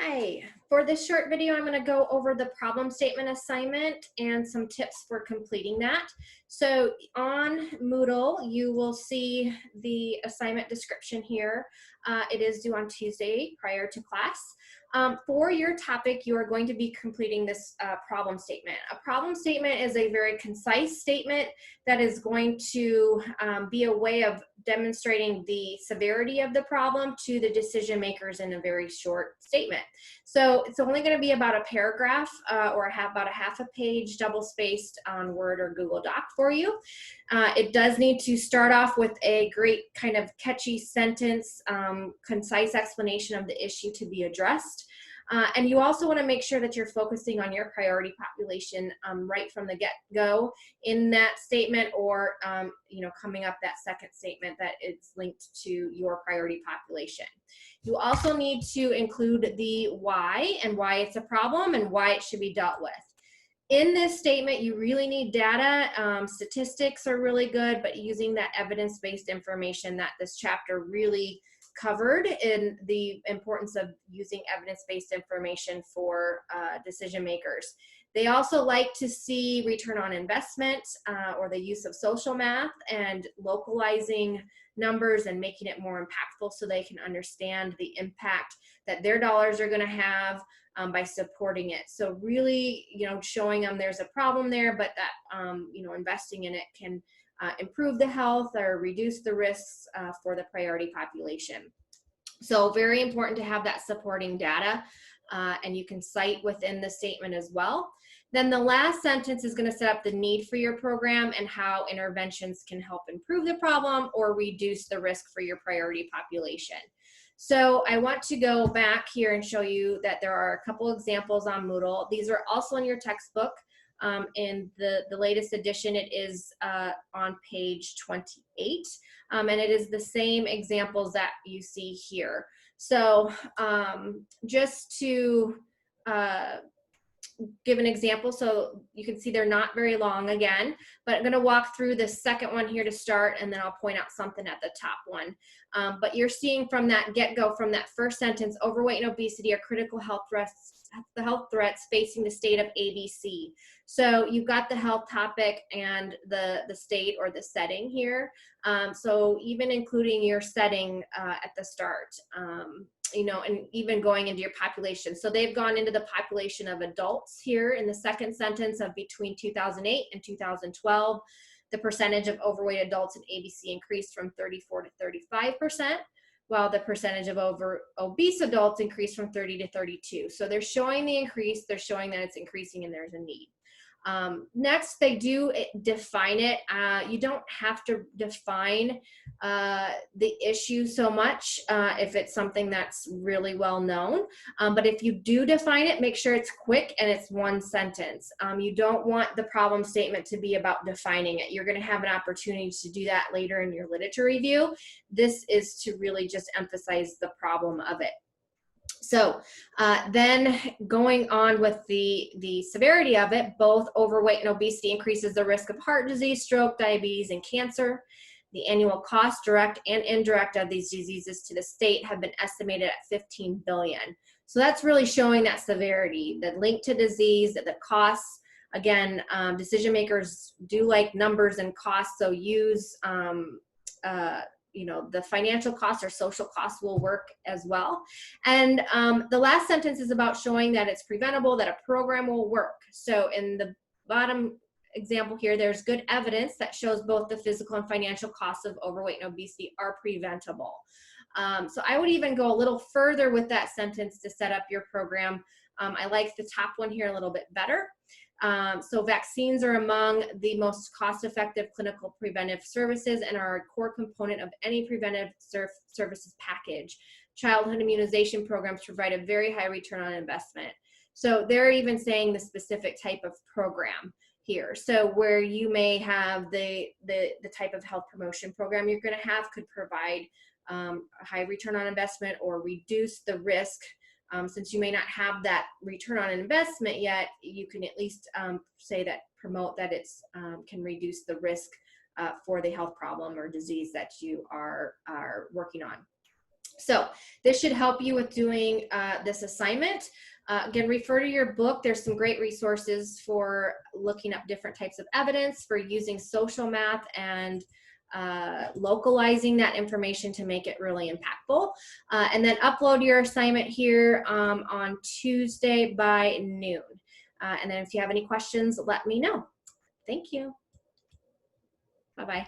Hi, for this short video, I'm going to go over the problem statement assignment and some tips for completing that. So on Moodle, you will see the assignment description here. It is due on Tuesday prior to class. For your topic, you are going to be completing this problem statement. A problem statement is a very concise statement that is going to be a way of demonstrating the severity of the problem to the decision makers in a very short statement. So it's only going to be about a paragraph or about a half a page double spaced on Word or Google Doc for you. It does need to start off with a great kind of catchy sentence, concise explanation of the issue to be addressed. And you also want to make sure that you're focusing on your priority population right from the get-go in that statement, or coming up that second statement that is linked to your priority population. You also need to include the why and why it's a problem and why it should be dealt with. In this statement, you really need data. Statistics are really good, but using that evidence-based information that this chapter really covered in the importance of using evidence-based information for decision makers. They also like to see return on investment or the use of social math and localizing numbers and making it more impactful so they can understand the impact that their dollars are going to have by supporting it. So really, showing them there's a problem there, but that, investing in it can improve the health or reduce the risks for the priority population. So very important to have that supporting data, and you can cite within the statement as well. Then the last sentence is going to set up the need for your program and how interventions can help improve the problem or reduce the risk for your priority population. So I want to go back here and show you that there are a couple examples on Moodle. These are also in your textbook. In the latest edition, it is on page 28, and it is the same examples that you see here. So just to give an example, so you can see they're not very long again, but I'm going to walk through the second one here to start, and then I'll point out something at the top one. But you're seeing from that get-go, from that first sentence, overweight and obesity are critical health threats facing the state of ABC. So you've got the health topic and the state or the setting here. So even including your setting at the start, and even going into your population. So they've gone into the population of adults here in the second sentence of between 2008 and 2012. The percentage of overweight adults in ABC increased from 34 to 35%, while the percentage of obese adults increased from 30 to 32. So they're showing the increase, they're showing that it's increasing and there's a need. Next, they do define it. You don't have to define the issue so much if it's something that's really well known. But if you do define it, make sure it's quick and it's one sentence. You don't want the problem statement to be about defining it. You're going to have an opportunity to do that later in your literature review. This is to really just emphasize the problem of it. So then going on with the severity of it, both overweight and obesity increases the risk of heart disease, stroke, diabetes, and cancer. The annual cost, direct and indirect, of these diseases to the state have been estimated at $15 billion. So that's really showing that severity, the link to disease, the costs. Again, decision makers do like numbers and costs, so use the financial costs or social costs will work as well. And the last sentence is about showing that it's preventable, that a program will work. So in the bottom example here, there's good evidence that shows both the physical and financial costs of overweight and obesity are preventable. So I would even go a little further with that sentence to set up your program. I like the top one here a little bit better. So vaccines are among the most cost-effective clinical preventive services and are a core component of any preventive services package. Childhood immunization programs provide a very high return on investment. So they're even saying the specific type of program here. So where you may have the type of health promotion program you're going to have could provide a high return on investment or reduce the risk. Since you may not have that return on investment yet, you can at least say that, promote that it's can reduce the risk for the health problem or disease that you are working on. So this should help you with doing this assignment. Again, refer to your book. There's some great resources for looking up different types of evidence, for using social math and localizing that information to make it really impactful. And then upload your assignment here on Tuesday by noon. And then if you have any questions, let me know. Thank you. Bye-bye.